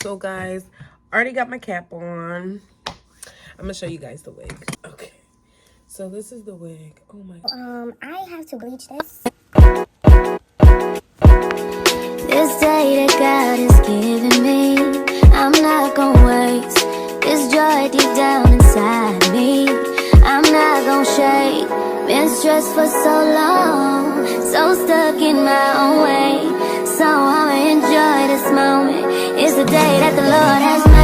So guys, already got my cap on. I'm gonna show you guys the wig. Okay, so this is the wig. Oh my god. I have to bleach this. This day that God has given me, I'm not gonna waste this joy deep down inside me. I'm not gonna shake. Been stressed for so long, so stuck in my own way. So I'ma enjoy this moment. It's the day that the Lord has made.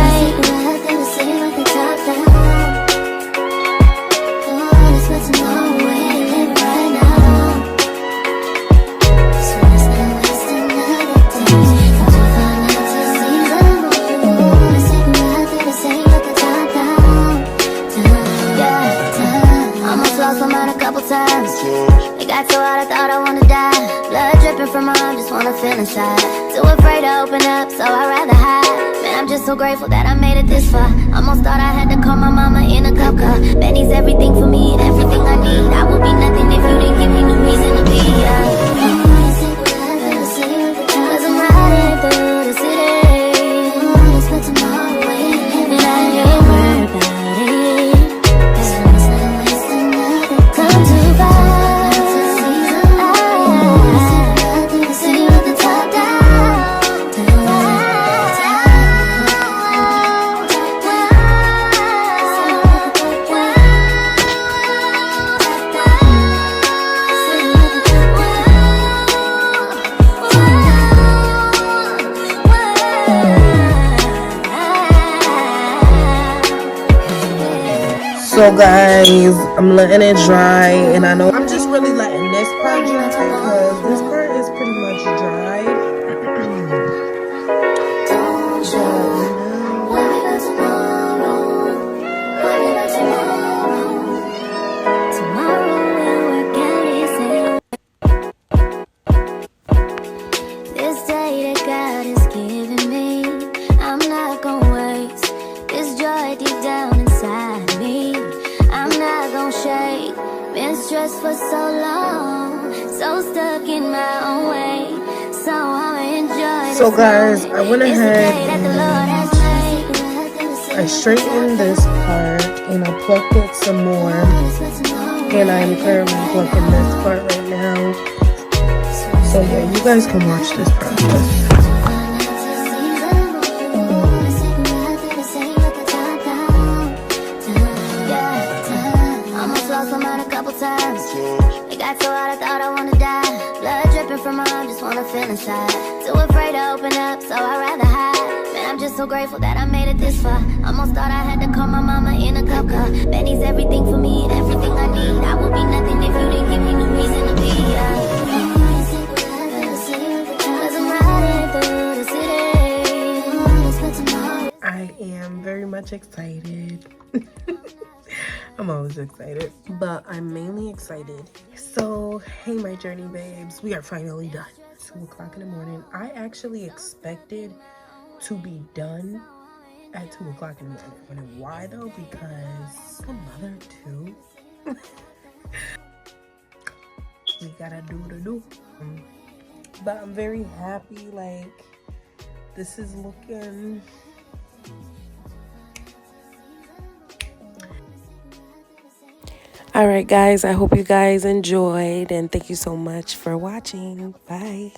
It got so hot I thought I wanna die. Blood dripping from my arm, just wanna feel inside. Too afraid to open up, so I'd rather hide. Man, I'm just so grateful that I made it this far. Almost thought I had to call my mama in a cop car. Benny's everything for me and everything I need. I would be nothing if you didn't give me no reason to be. Cause I'm riding through the city, and I ain't worried about it. Come to So guys, I'm letting it dry, and I know I'm just really letting this part dry because this part is pretty much dry. This day that God has given me, I'm not gonna waste this joy deep down inside me. I'm not gonna shake. Been stressed for so long, so stuck in my own way. So I'ma enjoy. So guys, I went ahead and I straightened this part and I plucked it some more, and I am currently plucking this part right now. So yeah, you guys can watch this process. It got so hot I thought I wanna die. Blood dripping from my arm, just wanna feel inside. Too afraid to open up, so I'd rather hide. Man, I'm just so grateful that I made it this far. Almost thought I had to call my mama in a cop car. Benny's everything for me and everything I need. I would be nothing if you didn't give me no reason to be. Cause I'm riding through the city. I am very much excited. I'm always excited, but I'm mainly excited. So, hey my journey babes, we are finally done. 2 o'clock in the morning. I actually expected to be done at 2 o'clock in the morning. Why though? Because I'm a mother too. We gotta do the do. But I'm very happy, like, this is looking... All right, guys, I hope you guys enjoyed, and thank you so much for watching. Bye.